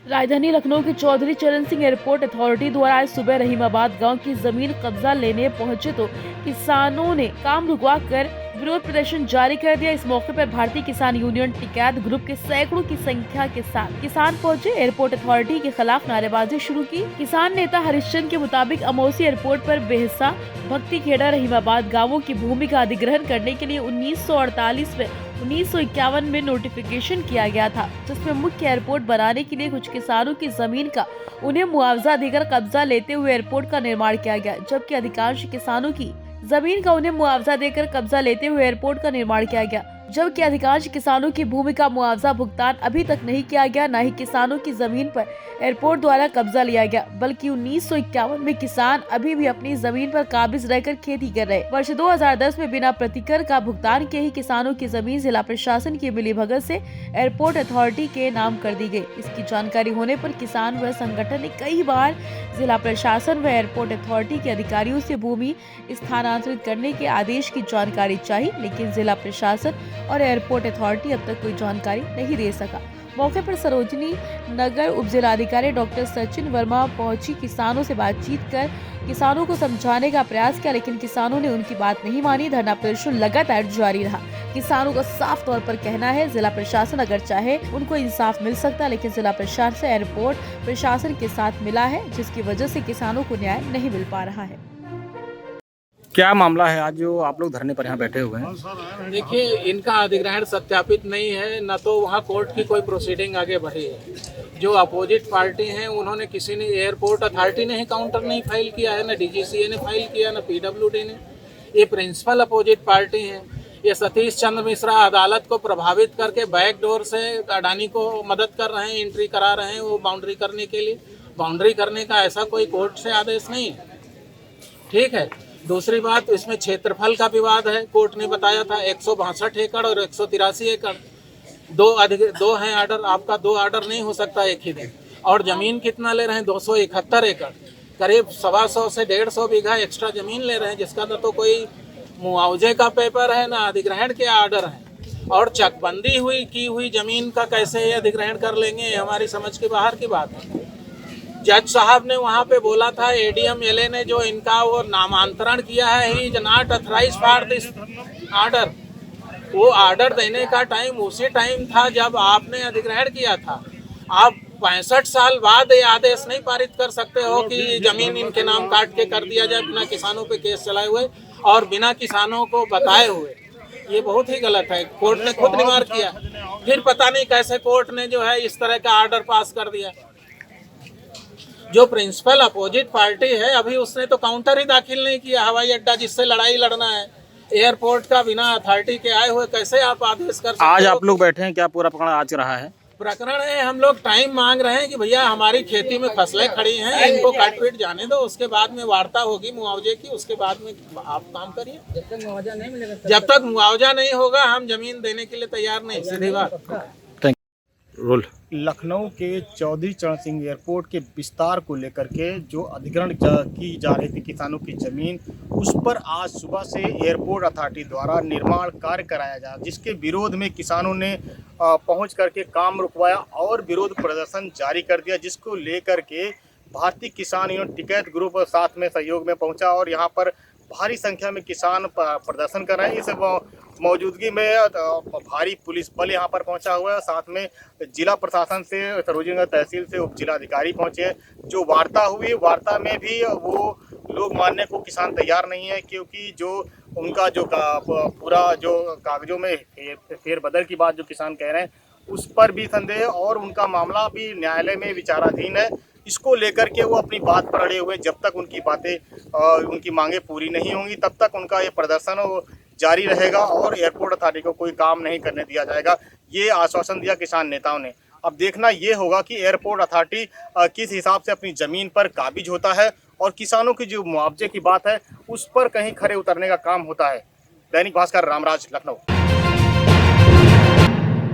राजधानी लखनऊ के चौधरी चरण सिंह एयरपोर्ट अथॉरिटी द्वारा आज सुबह रहीमाबाद गांव की जमीन कब्जा लेने पहुंचे तो किसानों ने काम रुकवा कर विरोध प्रदर्शन जारी कर दिया। इस मौके पर भारतीय किसान यूनियन टिकैत ग्रुप के सैकड़ों की संख्या के साथ किसान पहुंचे, एयरपोर्ट अथॉरिटी के खिलाफ नारेबाजी शुरू की। किसान नेता हरिश्चंद्र के मुताबिक अमौसी एयरपोर्ट पर बेहसा, भक्ति खेड़ा, रहीमाबाद गाँवों की भूमि का अधिग्रहण करने के लिए 1948 में 1951 में नोटिफिकेशन किया गया था, जिसमें मुख्य एयरपोर्ट बनाने के लिए कुछ किसानों की जमीन का उन्हें मुआवजा देकर कब्जा लेते हुए एयरपोर्ट का निर्माण किया गया, जबकि अधिकांश किसानों की जमीन का उन्हें मुआवजा देकर कब्जा लेते हुए एयरपोर्ट का निर्माण किया गया, जबकि अधिकांश किसानों की भूमि का मुआवजा भुगतान अभी तक नहीं किया गया। न ही किसानों की जमीन पर एयरपोर्ट द्वारा कब्जा लिया गया, बल्कि 1951 में किसान अभी भी अपनी जमीन पर काबिज रहकर खेती कर रहे। वर्ष 2010 में बिना प्रतिकर का भुगतान के ही किसानों की जमीन जिला प्रशासन की मिलीभगत से एयरपोर्ट अथॉरिटी के नाम कर दी गई। इसकी जानकारी होने पर किसान व संगठन ने कई बार जिला प्रशासन व एयरपोर्ट अथॉरिटी के अधिकारियों से भूमि स्थानांतरित करने के आदेश की जानकारी चाहिए, लेकिन जिला प्रशासन और एयरपोर्ट अथॉरिटी अब तक कोई जानकारी नहीं दे सका। मौके पर सरोजनी नगर उप जिलाधिकारी डॉक्टर सचिन वर्मा पहुंची, किसानों से बातचीत कर किसानों को समझाने का प्रयास किया, लेकिन किसानों ने उनकी बात नहीं मानी। धरना प्रदर्शन लगातार जारी रहा। किसानों का साफ तौर पर कहना है, जिला प्रशासन अगर चाहे उनको इंसाफ मिल सकता है, लेकिन जिला प्रशासन एयरपोर्ट प्रशासन के साथ मिला है, जिसकी वजह से किसानों को न्याय नहीं मिल पा रहा है। क्या मामला है आज जो आप लोग धरने पर यहाँ बैठे हुए हैं? देखिए, इनका अधिग्रहण सत्यापित नहीं है, न तो वहाँ कोर्ट की कोई प्रोसीडिंग आगे बढ़ी है। जो अपोजिट पार्टी हैं उन्होंने किसी ने एयरपोर्ट अथॉरिटी ने ही काउंटर नहीं फाइल किया है, न डीजीसीए ने फाइल किया, न पीडब्ल्यूडी ने। ये प्रिंसिपल अपोजिट पार्टी हैं। ये सतीश चंद्र मिश्रा अदालत को प्रभावित करके बैकडोर से अडानी को मदद कर रहे हैं, एंट्री करा रहे हैं वो बाउंड्री करने के लिए। बाउंड्री करने का ऐसा कोई कोर्ट से आदेश नहीं है, ठीक है। दूसरी बात, इसमें क्षेत्रफल का विवाद है। कोर्ट ने बताया था 162 एकड़ और 183 एकड़, दो हैं आर्डर। आपका 2 आर्डर नहीं हो सकता एक ही दिन। और जमीन कितना ले रहे हैं? 271 एकड़, करीब 125 से 150 बीघा एक्स्ट्रा जमीन ले रहे हैं, जिसका न तो कोई मुआवजे का पेपर है, ना अधिग्रहण के आर्डर है। और चकबंदी की हुई जमीन का कैसे ये अधिग्रहण कर लेंगे, हमारी समझ के बाहर की बात है। जज साहब ने वहाँ पे बोला था, एडीएम एलए ने जो इनका वो नामांतरण किया है, he is not authorised for this order. वो आर्डर देने का टाइम उसी टाइम था जब आपने अधिग्रहण किया था। आप 65 साल बाद ये आदेश नहीं पारित कर सकते हो कि जमीन इनके नाम काट के कर दिया जाए, बिना किसानों पे केस चलाए हुए और बिना किसानों को बताए हुए। ये बहुत ही गलत है। कोर्ट ने खुद निवार किया, फिर पता नहीं कैसे कोर्ट ने जो है इस तरह का आर्डर पास कर दिया। जो प्रिंसिपल अपोजिट पार्टी है, अभी उसने तो काउंटर ही दाखिल नहीं किया। हवाई अड्डा जिससे लड़ाई लड़ना है, एयरपोर्ट का बिना अथॉरिटी के आए हुए कैसे आप आदेश कर सकते हो? आज आप लोग बैठे हैं, क्या पूरा प्रकरण आज रहा है? प्रकरण है, हम लोग टाइम मांग रहे हैं कि भैया हमारी खेती में फसलें खड़ी हैं, इनको काट पीट जाने दो, उसके बाद में वार्ता होगी मुआवजे की, उसके बाद में आप काम करिए। जब तक मुआवजा नहीं होगा हम जमीन देने के लिए तैयार नहीं, सीधी बात। रोल लखनऊ के चौधरी चरण सिंह एयरपोर्ट के विस्तार को लेकर के जो अधिग्रहण की जा रही थी किसानों की ज़मीन, उस पर आज सुबह से एयरपोर्ट अथॉरिटी द्वारा निर्माण कार्य कराया जा, जिसके विरोध में किसानों ने पहुंच करके काम रुकवाया और विरोध प्रदर्शन जारी कर दिया, जिसको लेकर के भारतीय किसान यूनियन टिकैत ग्रुप साथ में सहयोग में पहुंचा और यहाँ पर भारी संख्या में किसान प्रदर्शन कर रहे हैं। इस मौजूदगी में भारी पुलिस बल यहाँ पर पहुंचा हुआ है। साथ में जिला प्रशासन से, सरोजनी तहसील से उप जिलाधिकारी पहुंचे। जो वार्ता हुई, वार्ता में भी वो लोग मानने को किसान तैयार नहीं है, क्योंकि जो उनका जो पूरा जो कागजों में फेरबदल की बात जो किसान कह रहे हैं, उस पर भी संदेह और उनका मामला भी न्यायालय में विचाराधीन है। इसको लेकर के वो अपनी बात पर अड़े हुए, जब तक उनकी बातें उनकी मांगे पूरी नहीं होंगी तब तक उनका ये प्रदर्शन जारी रहेगा और एयरपोर्ट अथॉरिटी को कोई काम नहीं करने दिया जाएगा। ये आश्वासन दिया किसान नेताओं ने। अब देखना ये होगा कि एयरपोर्ट अथॉरिटी किस हिसाब से अपनी ज़मीन पर काबिज होता है और किसानों की जो मुआवजे की बात है उस पर कहीं खरे उतरने का काम होता है। दैनिक भास्कर, रामराज, लखनऊ।